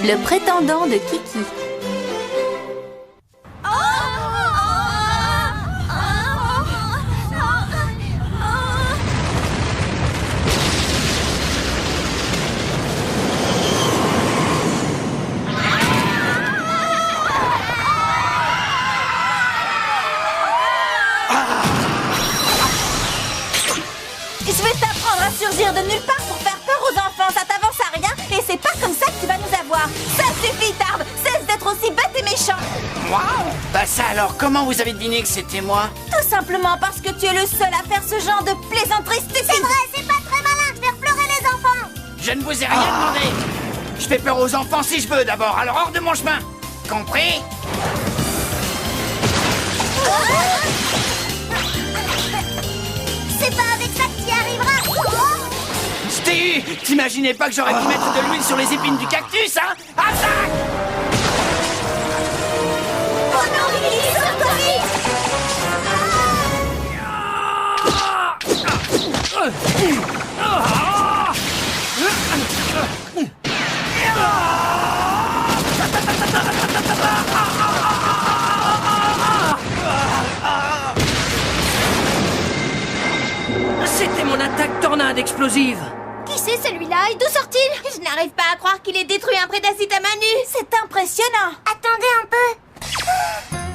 Le prétendant de Kiki. Je vais t'apprendre à surgir de nulle part pour faire peur aux enfants. Ça t'avance à rien et c'est pas comme ça que tu vas nous avoir. Ça suffit, Tard. Cesse d'être aussi bête et méchant. Waouh! Bah ça alors, comment vous avez deviné que c'était moi? Tout simplement parce que tu es le seul à faire ce genre de plaisanterie stupide. C'est vrai, c'est pas très malin de faire pleurer les enfants. Je ne vous ai rien demandé. Je fais peur aux enfants si je veux d'abord, alors hors de mon chemin. Compris? C'est pas avec ça que tu y arriveras. Je t'ai eu! T'imaginais pas que j'aurais pu mettre de l'huile sur les épines du cactus, hein? Attaque! Oh non, Lily, sors-toi vite. C'était mon attaque tornade explosive. Qui c'est celui-là et d'où sort-il? Je n'arrive pas à croire qu'il ait détruit un prédacite à main nue. C'est impressionnant. Attendez un peu.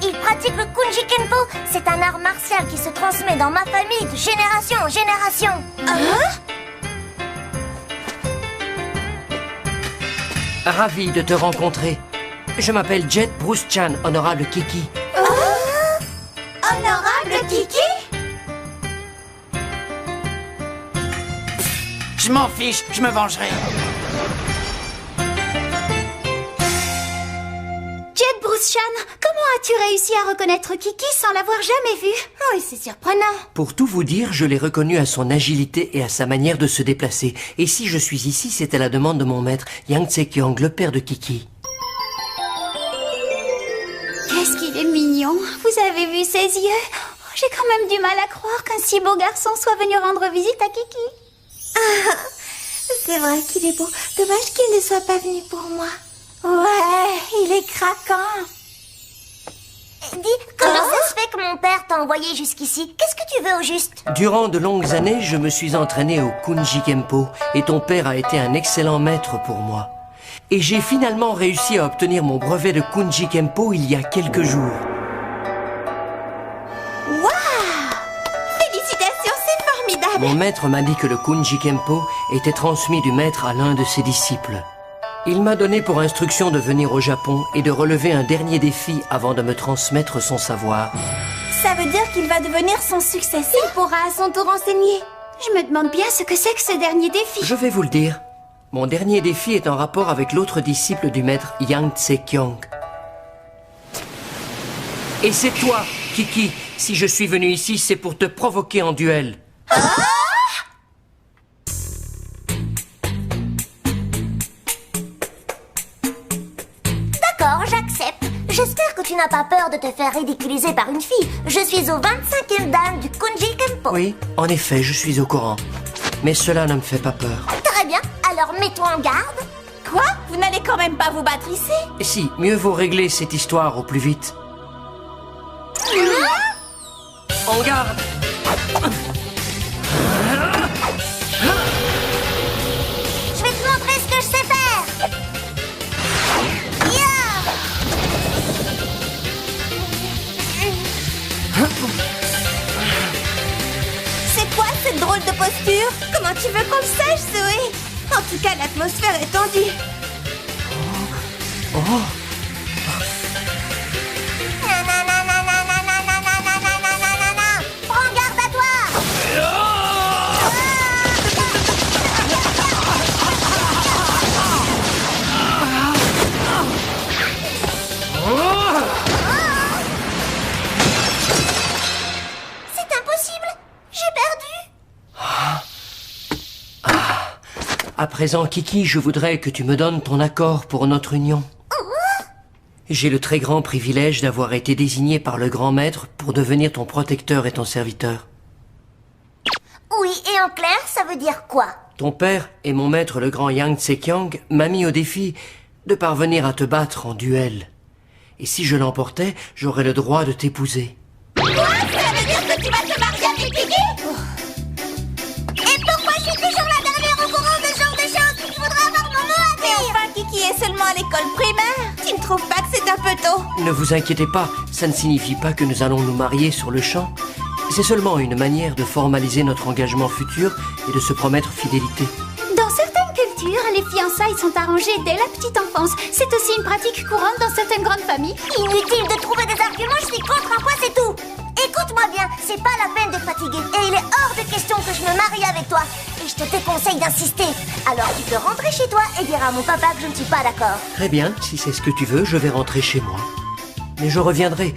Il pratique le Kunji Kenpo. C'est un art martial qui se transmet dans ma famille de génération en génération. Ravi de te rencontrer. Je m'appelle Jet Bruce Chan, honorable Kiki. Honorable Kiki? Je m'en fiche, je me vengerai. Jet Bruce Chan, comment as-tu réussi à reconnaître Kiki sans l'avoir jamais vu? Oui, c'est surprenant. Pour tout vous dire, je l'ai reconnu à son agilité et à sa manière de se déplacer. Et si je suis ici, c'est à la demande de mon maître, Yang Tse-kyong, le père de Kiki. Qu'est-ce qu'il est mignon. Vous avez vu ses yeux? J'ai quand même du mal à croire qu'un si beau garçon soit venu rendre visite à Kiki. C'est vrai qu'il est beau. Dommage qu'il ne soit pas venu pour moi. Ouais, il est craquant. Dis, comment ça se fait que mon père t'a envoyé jusqu'ici? Qu'est-ce que tu veux au juste? Durant de longues années, je me suis entraîné au Kunji Kenpo et ton père a été un excellent maître pour moi. Et j'ai finalement réussi à obtenir mon brevet de Kunji Kenpo il y a quelques jours. Félicitations, c'est formidable. Mon maître m'a dit que le Kunji Kenpo était transmis du maître à l'un de ses disciples. Il m'a donné pour instruction de venir au Japon et de relever un dernier défi avant de me transmettre son savoir. Ça veut dire qu'il va devenir son successeur. Il pourra à son tour enseigner. Je me demande bien ce que c'est que ce dernier défi. Je vais vous le dire. Mon dernier défi est en rapport avec l'autre disciple du maître, Yang Tse-kyong. Et c'est toi, Kiki. Si je suis venu ici, c'est pour te provoquer en duel. D'accord, j'accepte. J'espère que tu n'as pas peur de te faire ridiculiser par une fille. Je suis au 25e dan du Kunji Kenpo. Oui, en effet, je suis au courant. Mais cela ne me fait pas peur. Très bien, alors mets-toi en garde. Quoi? Vous n'allez quand même pas vous battre ici? Et si, mieux vaut régler cette histoire au plus vite. En garde! Je vais te montrer ce que je sais faire. Ya! C'est quoi cette drôle de posture? Comment tu veux qu'on le sache, Zoé? En tout cas, l'atmosphère est tendue. Prends garde à toi. C'est impossible. J'ai perdu. À présent, Kiki, je voudrais que tu me donnes ton accord pour notre union. J'ai le très grand privilège d'avoir été désigné par le grand maître pour devenir ton protecteur et ton serviteur. Oui, et en clair, ça veut dire quoi? Ton père et mon maître, le grand Yang Tse-kyong, m'a mis au défi de parvenir à te battre en duel. Et si je l'emportais, j'aurais le droit de t'épouser. Quoi? Ça veut dire que tu vas te marier avec Kiki? Et pourquoi je suis toujours la dernière au courant de ce genre de choses? Il faudrait avoir mon mot à Mais dire. enfin, Kiki est seulement à l'école primaire. Tu ne trouves pas que c'est un peu tôt? Ne vous inquiétez pas, ça ne signifie pas que nous allons nous marier sur le champ. C'est seulement une manière de formaliser notre engagement futur et de se promettre fidélité. Dans certaines cultures, les fiançailles sont arrangées dès la petite enfance. C'est aussi une pratique courante dans certaines grandes familles. Inutile de trouver des arguments, je suis contre un point, c'est tout. Écoute-moi bien, c'est pas la peine d'être fatigué. Et il est hors de question que je me marie avec toi. Et je te déconseille d'insister. Alors tu peux rentrer chez toi et dire à mon papa que je ne suis pas d'accord. Très bien, si c'est ce que tu veux, je vais rentrer chez moi. Mais je reviendrai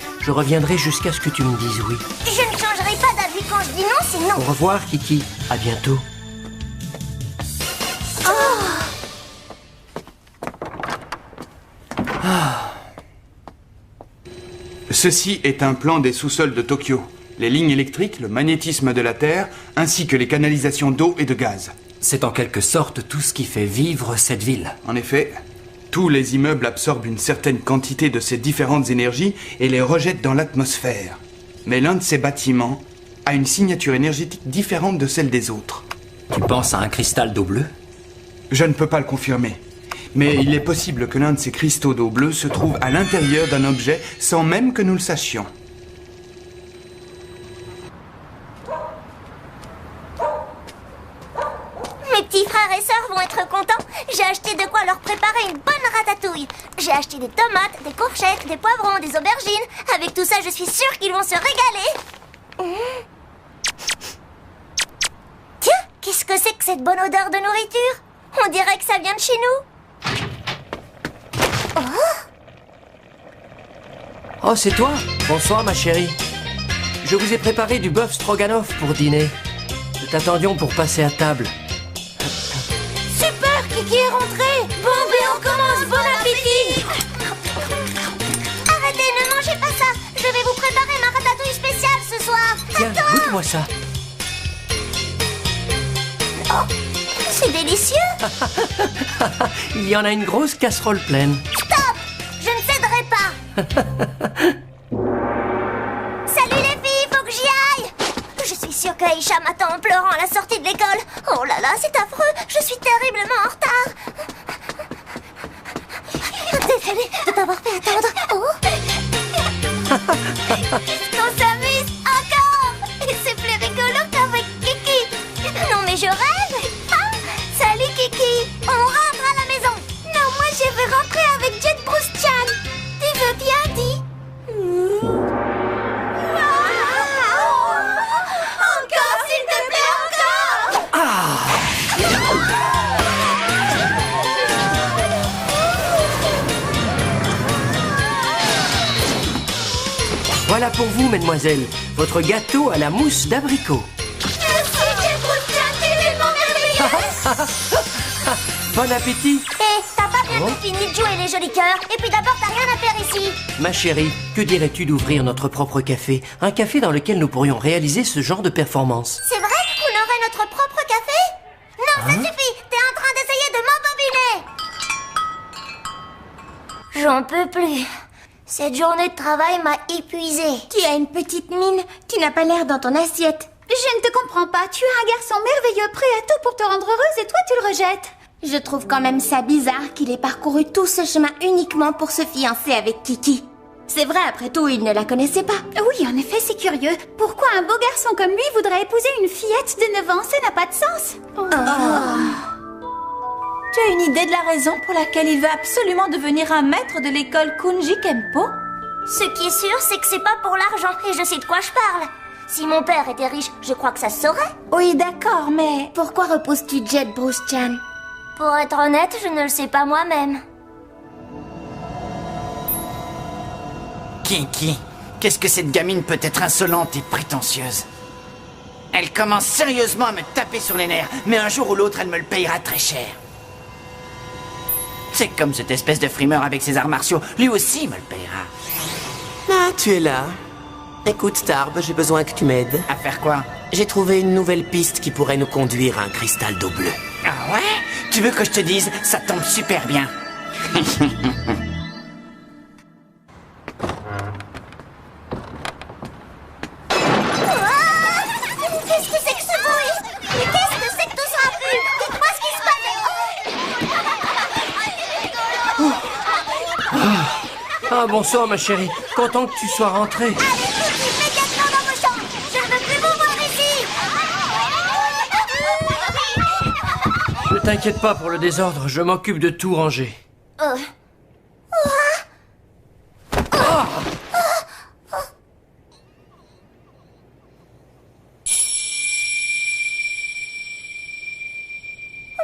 jusqu'à ce que tu me dises oui. Je ne changerai pas d'avis quand je dis non, c'est non. Au revoir, Kiki. À bientôt. Ceci est un plan des sous-sols de Tokyo. Les lignes électriques, le magnétisme de la Terre, ainsi que les canalisations d'eau et de gaz. C'est en quelque sorte tout ce qui fait vivre cette ville. En effet, tous les immeubles absorbent une certaine quantité de ces différentes énergies et les rejettent dans l'atmosphère. Mais l'un de ces bâtiments a une signature énergétique différente de celle des autres. Tu penses à un cristal d'eau bleue? Je ne peux pas le confirmer. Mais il est possible que l'un de ces cristaux d'eau bleue se trouve à l'intérieur d'un objet sans même que nous le sachions. Mes petits frères et sœurs vont être contents. J'ai acheté de quoi leur préparer une bonne ratatouille. J'ai acheté des tomates, des courgettes, des poivrons, des aubergines. Avec tout ça, je suis sûre qu'ils vont se régaler. Tiens, qu'est-ce que c'est que cette bonne odeur de nourriture? On dirait que ça vient de chez nous. Oh, c'est toi? Bonsoir, ma chérie. Je vous ai préparé du bœuf stroganoff pour dîner. Nous t'attendions pour passer à table. Super, Kiki est rentré. Bon, ben on commence, bon appétit. Arrêtez, ne mangez pas ça. Je vais vous préparer ma ratatouille spéciale ce soir. Tiens, goûte-moi ça. Oh, c'est délicieux. Il y en a une grosse casserole pleine. Stop! Je ne céderai pas. Salut les filles, faut que j'y aille. Je suis sûre que Aïcha m'attend en pleurant à la sortie de l'école. Oh là là, c'est affreux. Je suis terriblement en retard. Désolée de t'avoir fait attendre. Oh. On s'amuse encore. Et c'est plus rigolo qu'avec Kiki. Non mais je rêve. Ah, salut Kiki. On rentre à la maison. Non, moi je veux rentrer avec Jet Bruce Chan. Tu veux bien, dis? Encore, s'il te plaît, encore. Voilà pour vous, mesdemoiselles, votre gâteau à la mousse d'abricot. Merci, Jet Bruce Chan, tu es tellement merveilleuse. Bon appétit. Hé, t'as pas bientôt fini de jouer les jolis cœurs? Et puis d'abord, t'as rien à faire ici. Ma chérie, que dirais-tu d'ouvrir notre propre café? Un café dans lequel nous pourrions réaliser ce genre de performance. C'est vrai qu'on aurait notre propre café? Non, ça suffit. T'es en train d'essayer de m'embobiner. J'en peux plus. Cette journée de travail m'a épuisée. Tu as une petite mine. Tu n'as pas l'air dans ton assiette. Je ne te comprends pas. Tu es un garçon merveilleux, prêt à tout pour te rendre heureuse et toi tu le rejettes. Je trouve quand même ça bizarre qu'il ait parcouru tout ce chemin uniquement pour se fiancer avec Kiki. C'est vrai, après tout, il ne la connaissait pas. Oui, en effet, c'est curieux. Pourquoi un beau garçon comme lui voudrait épouser une fillette de 9 ans? Ça n'a pas de sens. Tu as une idée de la raison pour laquelle il veut absolument devenir un maître de l'école Kunji Kempo? Ce qui est sûr, c'est que c'est pas pour l'argent. Et je sais de quoi je parle. Si mon père était riche, je crois que ça se saurait. Oui, d'accord, mais pourquoi reposes-tu Jet Bruce Chan? Pour être honnête, je ne le sais pas moi-même. Kiki, qu'est-ce que cette gamine peut être insolente et prétentieuse? Elle commence sérieusement à me taper sur les nerfs, mais un jour ou l'autre, elle me le payera très cher. C'est comme cette espèce de frimeur avec ses arts martiaux, lui aussi me le payera. Ah, tu es là. Écoute, Starb, j'ai besoin que tu m'aides. À faire quoi? J'ai trouvé une nouvelle piste qui pourrait nous conduire à un cristal d'eau bleue. Ah ouais? Tu veux que je te dise? Ça tombe super bien. Qu'est-ce que c'est que ce bruit? Mais qu'est-ce que c'est que tout ce raffut? Dites-moi ce qui se passe. Ah, bonsoir, ma chérie. Content que tu sois rentrée. Allez tous immédiatement dans vos chambres. Je ne veux plus vous voir ici. Ne t'inquiète pas pour le désordre, je m'occupe de tout ranger.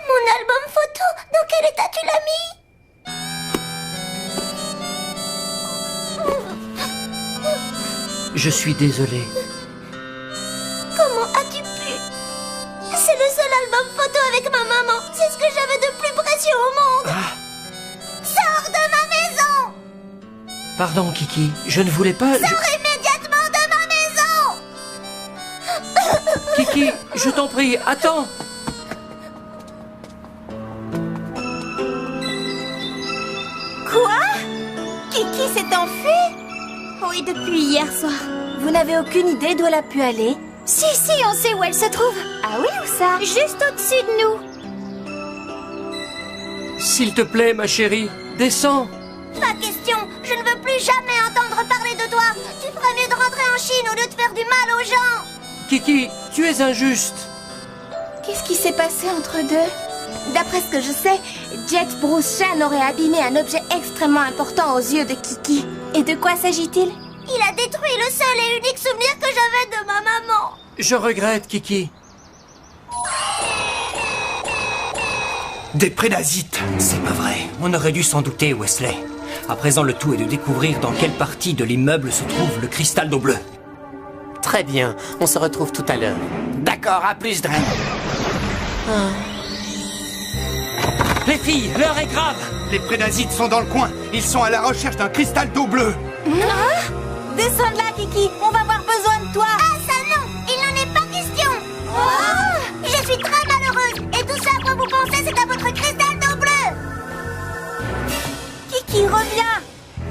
Mon album photo, dans quel état tu l'as mis? Je suis désolé. Comment as-tu pu? C'est le seul album photo avec ma maman. C'est ce que j'avais de plus précieux au monde. Sors de ma maison! Pardon, Kiki, je ne voulais pas... Sors immédiatement de ma maison! Kiki, je t'en prie, attends. Quoi? Kiki s'est enfuie? Oui, depuis hier soir. Vous n'avez aucune idée d'où elle a pu aller? Si, on sait où elle se trouve. Ah oui, où ça? Juste au-dessus de nous. S'il te plaît, ma chérie, descends. Pas question. Je ne veux plus jamais entendre parler de toi. Tu ferais mieux de rentrer en Chine au lieu de faire du mal aux gens. Kiki, tu es injuste. Qu'est-ce qui s'est passé entre deux? D'après ce que je sais, Jet Bruce Chan aurait abîmé un objet extrêmement important aux yeux de Kiki. Et de quoi s'agit-il? Il a détruit le seul et unique souvenir que j'avais de ma maman. Je regrette, Kiki. Des prédasites. C'est pas vrai. On aurait dû s'en douter, Wesley. À présent, le tout est de découvrir dans quelle partie de l'immeuble se trouve le cristal d'eau bleue. Très bien, on se retrouve tout à l'heure. D'accord, à plus, Dren. Les filles, l'heure est grave. Les prédasites sont dans le coin. Ils sont à la recherche d'un cristal d'eau bleue. Descends de là, Kiki. On va avoir besoin de toi. Ah ça non, il n'en est pas question. Je suis très malheureuse. Et tout ça, à quoi vous pensez, c'est à votre cristal d'eau bleue. Kiki, reviens.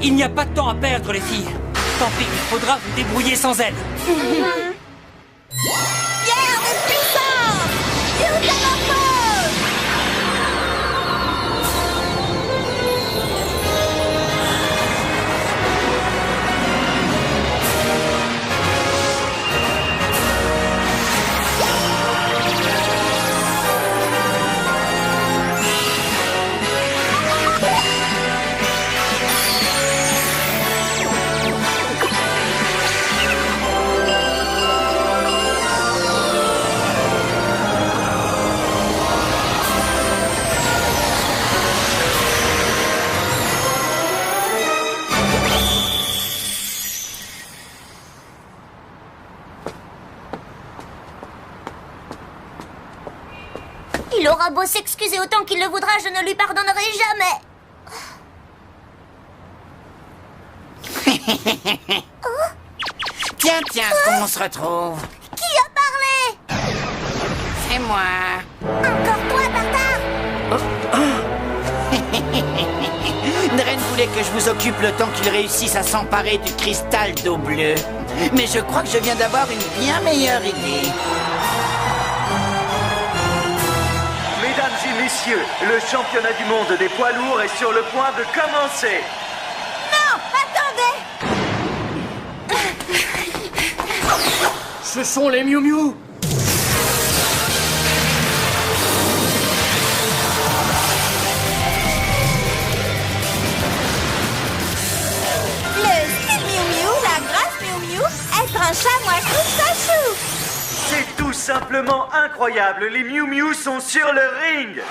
Il n'y a pas de temps à perdre, les filles. Tant pis, il faudra vous débrouiller sans elle. Pierre de puissance. Métamorphose. Il aura beau s'excuser autant qu'il le voudra, je ne lui pardonnerai jamais. Tiens, on se retrouve. Qui a parlé? C'est moi. Encore toi, Tartare? Dren voulait que je vous occupe le temps qu'il réussisse à s'emparer du cristal d'eau bleue. Mais je crois que je viens d'avoir une bien meilleure idée. Mesdames et messieurs, le championnat du monde des poids lourds est sur le point de commencer. Non, attendez. Ce sont les Miu Miu. Le style Miu Miu, la grâce Miu Miu, être un chat, moi je trouve ça chou. C'est tout simplement incroyable. Les Miu Miu sont sur le ring.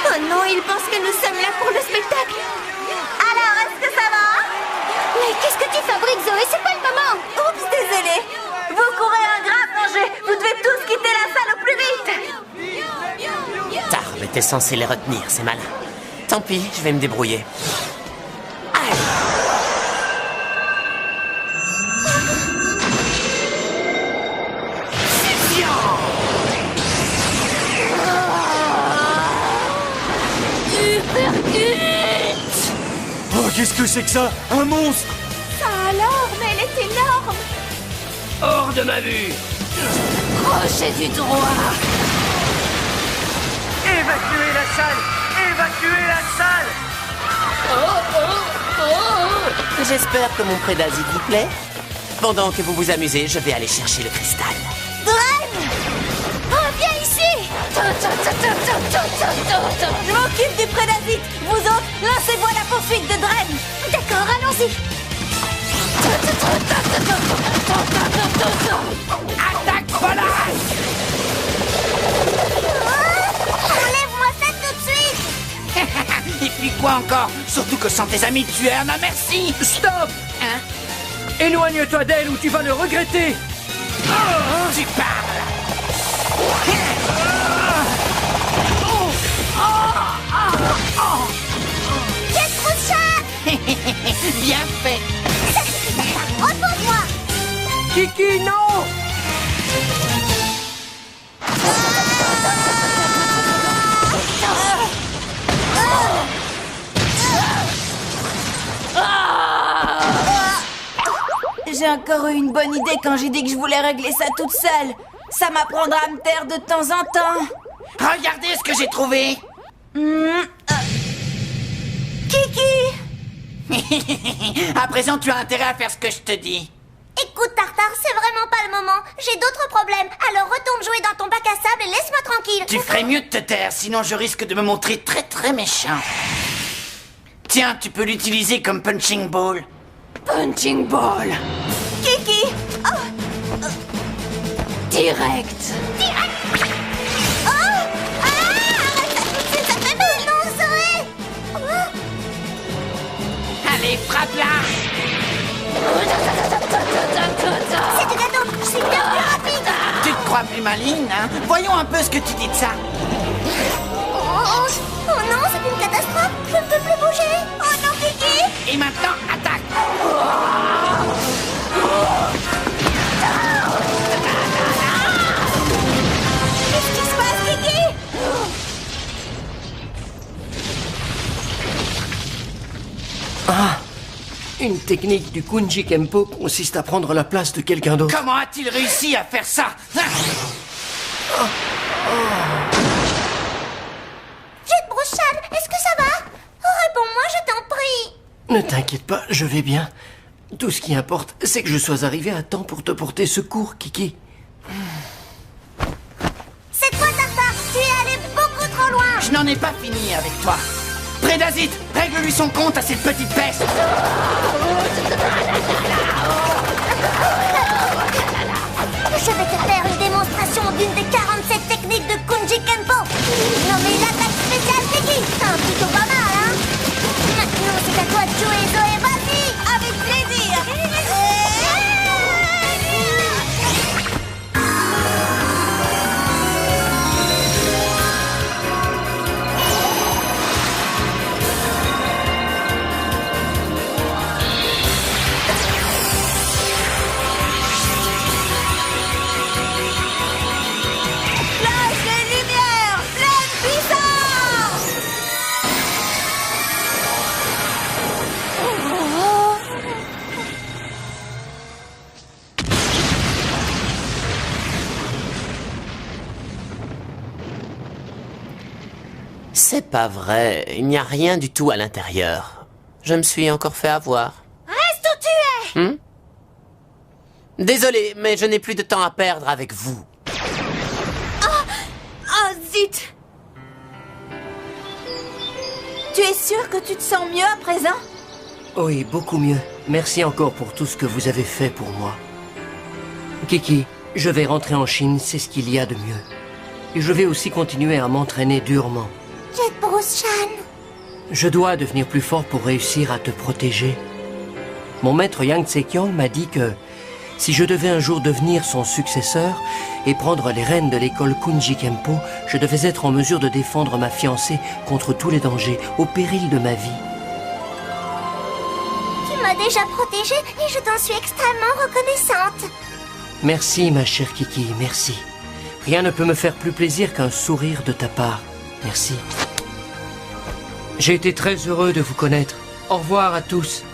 Oh non, ils pensent que nous sommes là pour le spectacle. Alors, est-ce que ça va? Mais qu'est-ce que tu fabriques, Zoé? C'est pas le moment. Oups, désolé. Vous courez un grave danger. Vous devez tous quitter la salle au plus vite. Tarb était censé les retenir, c'est malin. Tant pis, je vais me débrouiller. Qu'est-ce que c'est que ça? Un monstre? Ça alors, mais elle est énorme. Hors de ma vue! Crochet du droit. Évacuez la salle! Évacuez la salle! J'espère que mon prédasite vous plaît. Pendant que vous vous amusez, je vais aller chercher le cristal. Dren! Reviens ici. Je m'occupe du prédasite. Vous autres, lancez-moi la poursuite de Dren. D'accord, allons-y. Attaque volage! Enlève-moi ça tout de suite. Et puis quoi encore? Surtout que sans tes amis, tu es un merci! Stop! Hein? Éloigne-toi d'elle ou tu vas le regretter! Tu parles! Jet Rouge-Chat. Bien fait! Repose-moi. Kiki, non! J'ai encore eu une bonne idée quand j'ai dit que je voulais régler ça toute seule. Ça m'apprendra à me taire de temps en temps. Regardez ce que j'ai trouvé! Kiki! À présent, tu as intérêt à faire ce que je te dis. Écoute, Tartare, c'est vraiment pas le moment. J'ai d'autres problèmes. Alors retourne jouer dans ton bac à sable et laisse-moi tranquille. Tu ferais mieux de te taire, sinon je risque de me montrer très très méchant. Tiens, tu peux l'utiliser comme punching ball. Punching ball! Kiki! Direct! Oh, arrête ça tout de suite, ça fait mal. Non, Zoé. Allez, frappe-la! C'est du gâteau. Je suis bien plus rapide. Tu te crois plus maligne, hein? Voyons un peu ce que tu dis de ça. Oh non, c'est une catastrophe. Je ne peux plus bouger. Oh non, Kiki. Et maintenant, attaque! Qu'est-ce qui se passe, Kiki? Une technique du Kunji Kempo consiste à prendre la place de quelqu'un d'autre. Comment a-t-il réussi à faire ça? Jet Rouge-Chat, est-ce que ça va? Réponds-moi, je t'en prie. Ne t'inquiète pas, je vais bien. Tout ce qui importe, c'est que je sois arrivé à temps pour te porter secours, Kiki. Cette fois, Tartare, tu es allé beaucoup trop loin. Je n'en ai pas fini avec toi. Prédasite, règle-lui son compte à cette petite peste. Je vais te faire une démonstration d'une des 47 techniques de Kunji Kempo. Nommée l'attaque spéciale Kiki. Un plutôt pas mal, hein? Maintenant, c'est à toi de jouer, Zoé. Vas-y. Avec plaisir! Flash les lumières! Pleine puissance! C'est pas vrai, il n'y a rien du tout à l'intérieur. Je me suis encore fait avoir. Reste où tu es. Désolé, mais je n'ai plus de temps à perdre avec vous. Oh zut! Tu es sûr que tu te sens mieux à présent? Oui, beaucoup mieux. Merci encore pour tout ce que vous avez fait pour moi. Kiki, je vais rentrer en Chine, c'est ce qu'il y a de mieux. Et je vais aussi continuer à m'entraîner durement. Jet Rouge-Chat. Je dois devenir plus fort pour réussir à te protéger. Mon maître Yang Tse-Kyong m'a dit que si je devais un jour devenir son successeur et prendre les rênes de l'école Kunji Kempo, je devais être en mesure de défendre ma fiancée contre tous les dangers, au péril de ma vie. Tu m'as déjà protégée et je t'en suis extrêmement reconnaissante. Merci, ma chère Kiki, merci. Rien ne peut me faire plus plaisir qu'un sourire de ta part. Merci. J'ai été très heureux de vous connaître. Au revoir à tous.